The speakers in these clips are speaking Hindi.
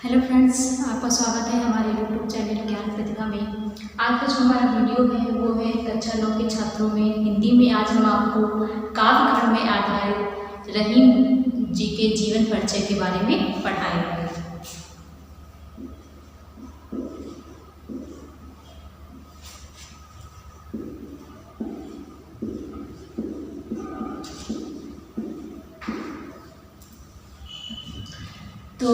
हेलो फ्रेंड्स, आपका स्वागत है हमारे यूट्यूब चैनल ज्ञान प्रतिभा में। आज का जो हमारा वीडियो है वो है कक्षा 9 के छात्रों में हिंदी में। आज हम आपको काव्य खंड में आधारित रहीम जी के जीवन परिचय के बारे में पढ़ाएंगे। तो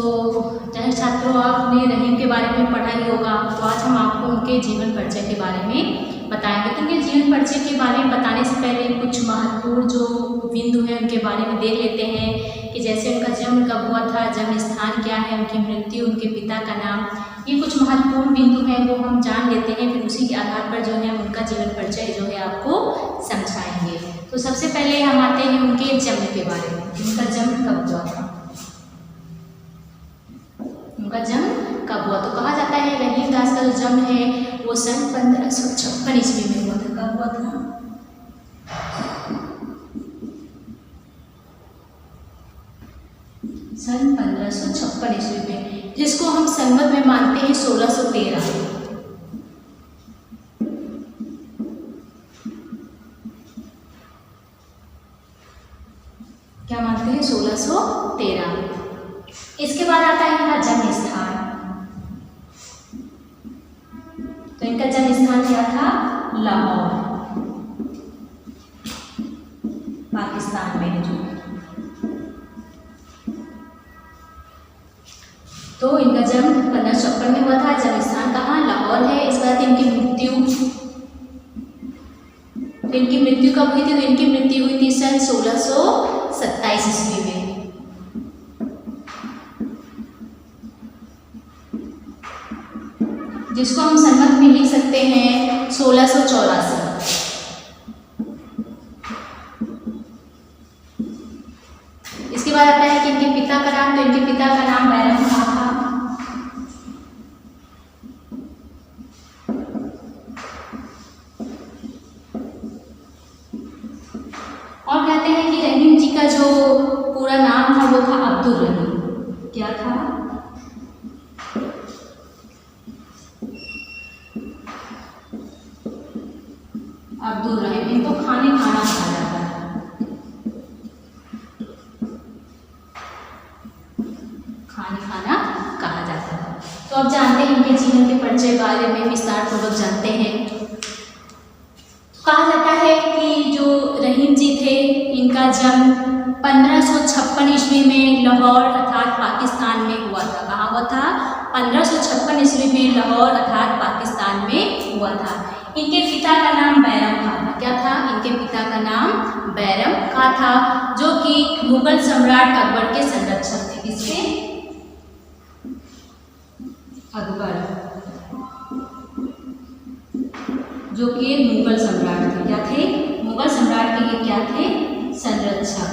चाहे छात्रों आपने रहीम के बारे में पढ़ा ही होगा, तो आज हम आपको उनके जीवन परिचय के बारे में बताएंगे। तो उनके जीवन परिचय के बारे में बताने से पहले कुछ महत्वपूर्ण जो बिंदु हैं उनके बारे में देख लेते हैं कि जैसे उनका जन्म कब हुआ था, जन्म स्थान क्या है, उनकी मृत्यु, उनके पिता का नाम। ये कुछ महत्वपूर्ण बिंदु हैं वो हम जान लेते हैं, फिर उसी के आधार पर जो है उनका जीवन परिचय जो है आपको समझाएंगे। तो सबसे पहले हम आते हैं उनके जन्म के बारे में। उनका जन्म कब हुआ था, उनका जन्म कब हुआ। तो कहा जाता है रहीम दास का जो जन्म है वो सन 1556 ईस्वी में हुआ था। कब हुआ था? सन 1556 ईस्वी में, जिसको हम संवत में मानते हैं 1613। क्या मानते हैं? 1613। इसके बाद आता है इनका जन्म स्थान। तो इनका जन्म स्थान क्या था? लाहौर, पाकिस्तान में है जो। तो इनका जन्म 1556 में हुआ था। जन्म स्थान कहाँ? लाहौर है। इसके बाद इनकी मृत्यु, तो इनकी मृत्यु कब हुई थी? तो इनकी मृत्यु हुई थी सन 1627 ईस्वी में। जिसको हम संवत में लिख सकते हैं 1684। इसके बाद आता है कि इनके पिता का नाम। तो इनके पिता का नाम बैरम खां था। और कहते हैं कि रहीम जी का जो पूरा नाम था वो था अब्दुल रहीम। क्या था? अब्दुल रहीम। इनको खाना कहा जाता है। खाना कहा जाता है। तो अब जानते हैं इनके जीवन के परिचय बारे में विस्तार पूर्वक जानते हैं। तो कहा जाता है कि जो रहीम जी थे इनका जन्म 1556 ईस्वी में लाहौर अर्थात पाकिस्तान में हुआ था। कहाँ हुआ था? 1556 ईस्वी में लाहौर अर्थात पाकिस्तान में हुआ था। इनके पिता का नाम बैरम खां था। क्या था? इनके पिता का नाम बैरम खां था, जो कि मुगल सम्राट अकबर के संरक्षक थे। किसके? अकबर, जो कि मुगल सम्राट थे। क्या थे? मुगल सम्राट के ये क्या थे? संरक्षक।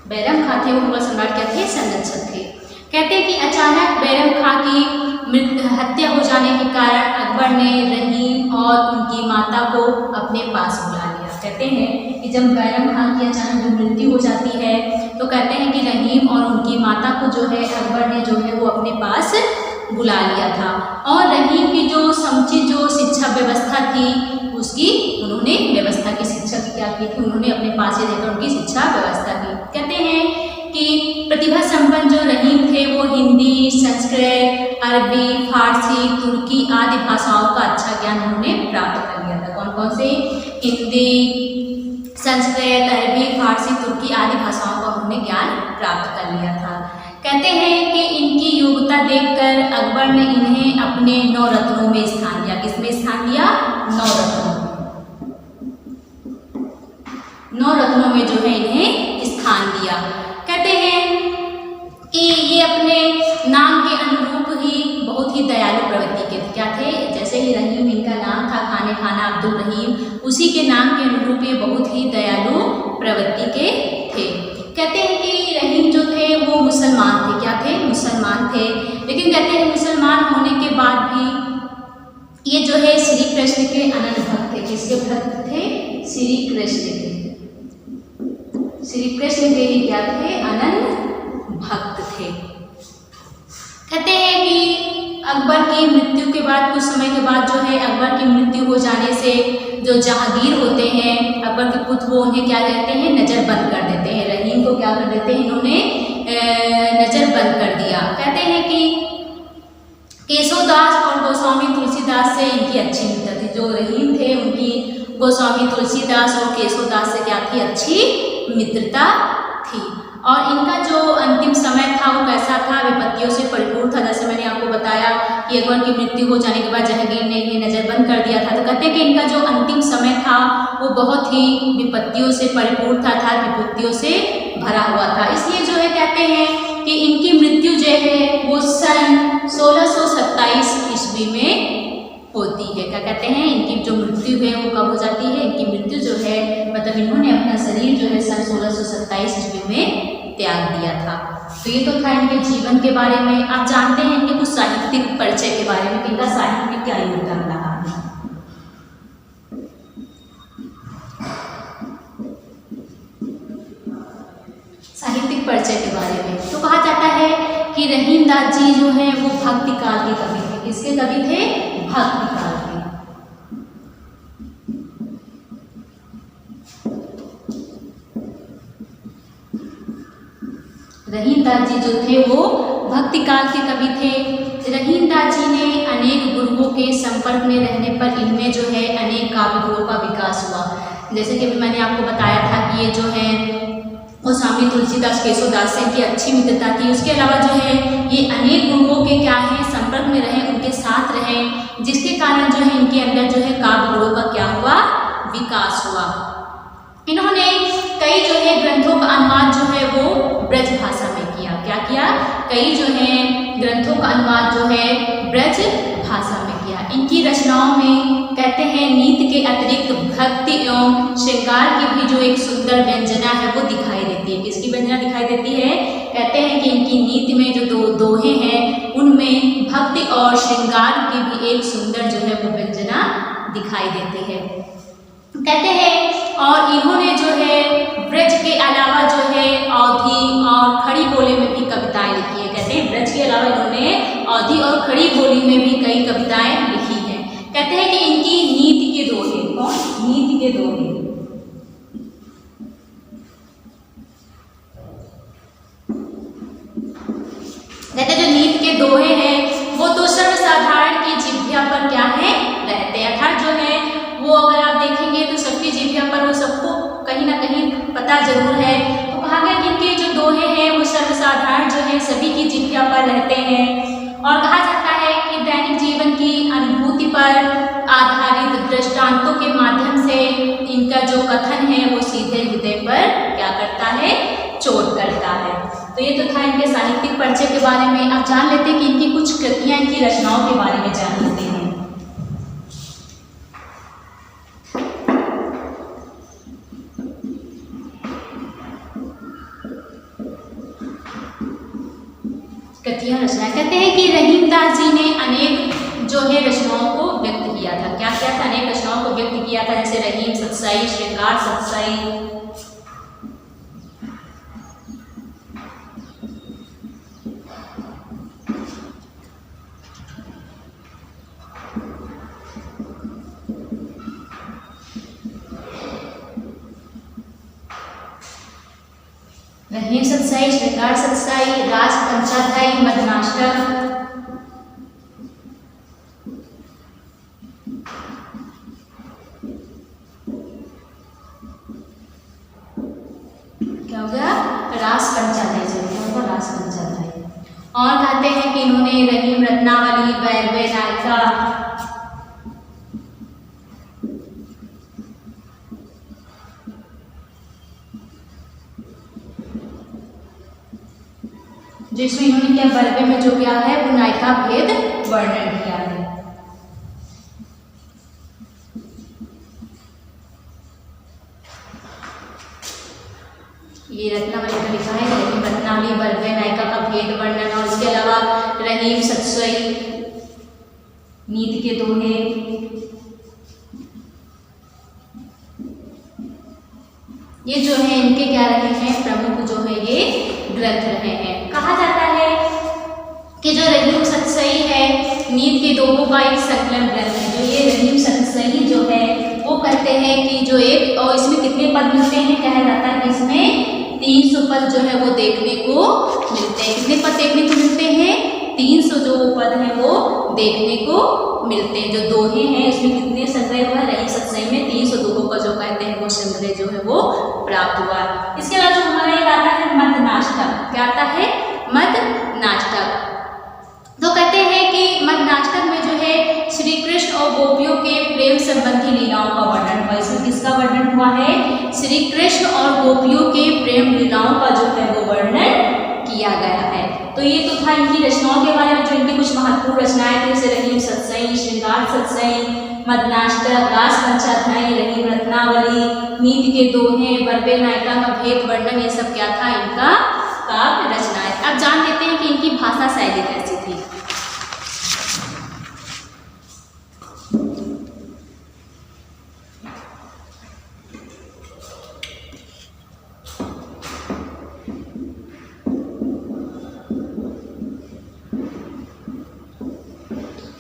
बैरम खां थे वो मुगल सम्राट क्या थे? संरक्षक थे। कहते हैं कि अचानक बैरम खां की हत्या हो जाने के कारण अकबर ने रहीम और उनकी माता को अपने पास बुला लिया। कहते हैं कि जब बैरम खां की अचानक जो मृत्यु हो जाती है तो कहते हैं कि रहीम और उनकी माता को जो है अकबर ने जो है वो अपने पास बुला लिया था। और रहीम की जो समुचित जो शिक्षा व्यवस्था थी उसकी उन्होंने व्यवस्था की शिक्षा की क्या की थी? उन्होंने अपने पास ही रहकर उनकी शिक्षा व्यवस्था की। कहते हैं कि प्रतिभा संपन्न जो रहीम थे वो हिंदी, संस्कृत, अरबी, फारसी, तुर्की आदि भाषाओं का अच्छा ज्ञान उन्होंने प्राप्त कर लिया था। कौन कौन से? हिंदी, संस्कृत, अरबी, फारसी, तुर्की आदि भाषाओं का उन्होंने ज्ञान प्राप्त कर लिया था। कहते हैं कि इनकी योग्यता देखकर अकबर ने इन्हें अपने 9 रत्नों में स्थान दिया। किसमें स्थान दिया? 9 रत्नों। 9 रत्नों में जो है इन्हें स्थान दिया। कहते हैं कि ये अपने नाम के अनुरूप ही बहुत ही दयालु प्रवृत्ति के थे। क्या थे? जैसे ही रहीम इनका नाम था खाना अब्दुल रहीम, उसी के नाम के अनुरूप ये बहुत ही दयालु प्रवृत्ति के थे। कहते हैं कि रहीम जो थे वो मुसलमान थे। क्या थे? मुसलमान थे। लेकिन कहते हैं मुसलमान होने के बाद भी ये जो है श्री कृष्ण के अनन्य भक्त थे। किसके भक्त थे? श्री कृष्ण के। श्री कृष्ण के ही क्या थे? अनन्य भक्त थे। कहते हैं कि अकबर की मृत्यु के बाद कुछ समय के बाद जो है अकबर की मृत्यु हो जाने से जो जहांगीर होते हैं अकबर के पुत्र वो उन्हें क्या कहते हैं नज़रबंद कर देते हैं। रहीम को क्या कर देते हैं इन्होंने नज़रबंद कर दिया। कहते हैं कि केशवदास और गोस्वामी तुलसीदास से इनकी अच्छी मित्रता थी। जो रहीम थे उनकी गोस्वामी तुलसीदास और केशवदास से क्या थी अच्छी मित्रता थी। और इनका जो अंतिम समय था वो कैसा था विपत्तियों से परिपूर्ण था। जैसे मैंने आपको बताया कि अकबर की मृत्यु हो जाने के बाद जहांगीर ने इन्हें नज़रबंद कर दिया था। तो कहते हैं कि इनका जो अंतिम समय था वो बहुत ही विपत्तियों से परिपूर्ण था विपत्तियों से भरा हुआ था। इसलिए जो है कहते हैं कि इनकी मृत्यु जो है वो सन 1627 ईस्वी में होती है। क्या कहते हैं इनकी जो मृत्यु है वो कब हो जाती है। इनकी मृत्यु जो है मतलब इन्होंने अपना शरीर जो है सन 1627 ईस्वी में त्याग दिया था। तो ये तो था इनके जीवन के बारे में। आप जानते हैं इनके कुछ साहित्यिक परिचय के बारे में कि इनका साहित्य क्या योगदान रहा। साहित्यिक परिचय के बारे में तो कहा जाता है कि रहीम दास जी जो है वो भक्ति काल के कवि थे। किसके कवि थे भक्ति काल के। रहीम दास जी जो थे वो भक्ति काल के कवि थे। रहीम दास जी ने अनेक गुरुओं के संपर्क में रहने पर इनमें जो है अनेक काव्य गुणों का विकास हुआ। जैसे कि मैंने आपको बताया था कि ये जो है गोस्वामी तुलसीदास केशवदास से इनकी अच्छी मित्रता थी। उसके अलावा जो है ये अनेक गुरुओं के क्या है संपर्क में रहे उनके साथ रहे जिसके कारण जो है इनके अंदर जो है काव्य गुणों का क्या हुआ विकास हुआ। इन्होंने कई जो है ग्रंथों का अनुवाद जो है वो ब्रज भाषा में किया। क्या किया कई जो है ग्रंथों का अनुवाद जो है ब्रज भाषा में किया। इनकी रचनाओं में कहते हैं नीति के अतिरिक्त भक्ति एवं श्रृंगार की भी जो एक सुंदर व्यंजना है वो दिखाई देती है। किसकी व्यंजना दिखाई देती है। कहते हैं कि इनकी नीति में जो दोहे हैं उनमें भक्ति और श्रृंगार की भी एक सुंदर जो है वो व्यंजना दिखाई देती है। कहते हैं और इन्होंने जो है ब्रज के अलावा जो है अवधी और खड़ी बोली में भी कविताएं लिखी है। कहते हैं ब्रज के अलावा इन्होंने अवधी और खड़ी बोली में भी कई कविताएं लिखी हैं। कहते हैं कि इनकी नीति के दोहे कौन नीति के दोहे कहते हैं जो नीति के दोहे हैं वो तो सर्वसाधारण की जिह्वा पर क्या है रहते हैं। अर्थात जो है वो अगर आप देखेंगे तो सबकी जिह्वा पर वो सबको कहीं ना कहीं पता जरूर है। तो कहा गया कि इनके जो दोहे हैं वो सर्वसाधारण जो है सभी की जिह्वा पर रहते हैं। और कहा जाता है कि दैनिक जीवन की अनुभूति पर आधारित दृष्टांतों के माध्यम से इनका जो कथन है वो सीधे हृदय पर क्या करता है चोट करता है। तो ये तो था इनके साहित्यिक परिचय के बारे में। अब जान लेते हैं कि इनकी कुछ कृतियां इनकी रचनाओं के बारे में जान लेते हैं। कृतियां रचना कहते हैं कि रहीम दास जी ने अनेक जो है रचनाओं को व्यक्त किया था। क्या किया था अनेक रचनाओं को व्यक्त किया था। जैसे रहीम सतसाई श्रृंगार सतसाई रहीम सतसाई श्रृंगार सतसाई राज पंचाध्यायी मदनाष्टक क्या हो गया रास पंचाध्यायी से क्या होगा रास पंचाध्यायी। और कहते हैं कि इन्होंने रहीम रत्नावली वैरवे नायिका जिसमें इन्होंने क्या बरबे में जो किया है वो नायिका भेद वर्णन किया है। ये रत्नावली का लिखा है रहीम रत्नावली बरबे नायिका का भेद वर्णन। और इसके अलावा रहीम सतसई नीति के दोहे ये जो है इनके क्या रहे हैं प्रमुख जो है ये ग्रंथ रहे हैं। कहा जाता है कि जो रहीम सतसई है नीत के दोहों का एक संकलन ग्रंथ है। जो ये रहीम सतसई जो है वो कहते हैं कि जो एक, और इसमें कितने पद मिलते हैं, कहा जाता है कि इसमें 300 पद जो है वो देखने को मिलते हैं। कितने पद देखने को मिलते हैं? 300 जो पद हैं वो देखने को मिलते हैं। जो दोहे हैं इसमें कितने संग्रह हुआ है? रहीम सतसई में 300 दोहों का जो कहते हैं वो संग्रह जो है वो प्राप्त हुआ। इसके अलावा जो हमारा एक आता है मद नाटक, क्या आता है? मद नाटक। तो कहते हैं कि मद नाटक में जो है श्री कृष्ण और गोपियों के प्रेम संबंधी लीलाओं का वर्णन हुआ। इसमें किसका वर्णन हुआ है? श्री कृष्ण और गोपियों के प्रेम लीलाओं का जो है वो वर्णन किया गया है। तो ये तो था इनकी रचनाओं के बारे में, जो इनकी कुछ महत्वपूर्ण रचनाएं थी, जैसे रहीम सतसई, श्रृंगार सतसई, मद नाटक, रास पंचाध्यायी, रहीम रत्नावली, नीति के दोहे, बरबे नायिका का भेद वर्णन, ये सब क्या था? इनका काव्य रचनाएं। अब जान लेते हैं कि इनकी भाषा शैली कैसी थी।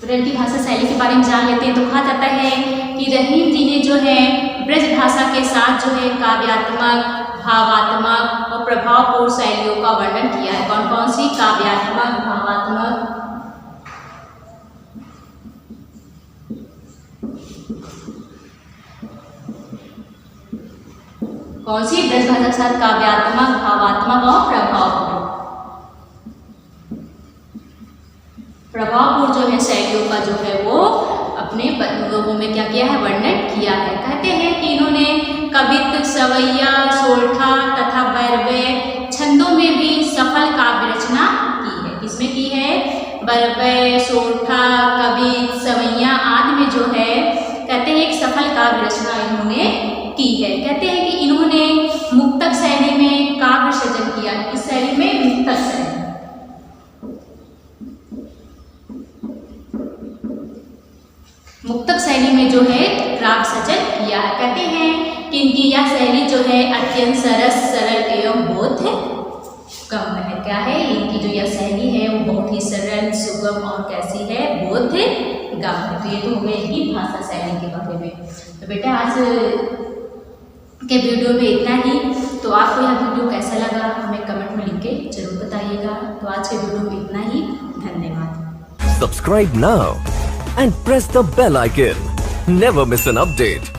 इनकी भाषा शैली के बारे में जान लेते हैं। तो कहा जाता है कि रहीम जी ने जो है ब्रज भाषा के साथ जो है काव्यात्मक, भावात्मक और प्रभावपूर्ण शैलियों का वर्णन किया है। कौन कौन सी? काव्यात्मक, भावात्मक, कौन सी? ब्रज भाषा के साथ काव्यात्मक, भावात्मक और प्रभावपूर्ण जो है शैलियों का जो है वो अपने लोगों में क्या किया है? वर्णन किया है। कहते हैं कि इन्होंने कवित्व, सवैया, सोरठा तथा बरबे छंदों में भी सफल काव्य रचना की है। किसमें की है? बरबे, सोरठा, कवित्व, सवैया आदि में जो है कहते हैं एक सफल काव्य रचना इन्होंने की है। कहते हैं कि इन्होंने मुक्तक शैली में काव्य सृजन किया है। इस शैली में मुक्तक शैली, मुक्तक शैली में जो है काव्य सृजन किया है। कहते हैं कि इनकी यह शैली जो है अत्यंत सरस, सरल एवं बोध गम है। क्या है? इनकी जो यह शैली है वो बहुत ही सरल, सुगम और कैसी है? बोध गम है। तो ये तो हो गई इनकी भाषा शैली के बारे में। तो बेटा आज के वीडियो में इतना ही। तो आपको यह वीडियो कैसा लगा हमें कमेंट में लिख के जरूर बताइएगा। तो आज के वीडियो में इतना ही। धन्यवाद। Subscribe now and press the bell icon. Never miss an update.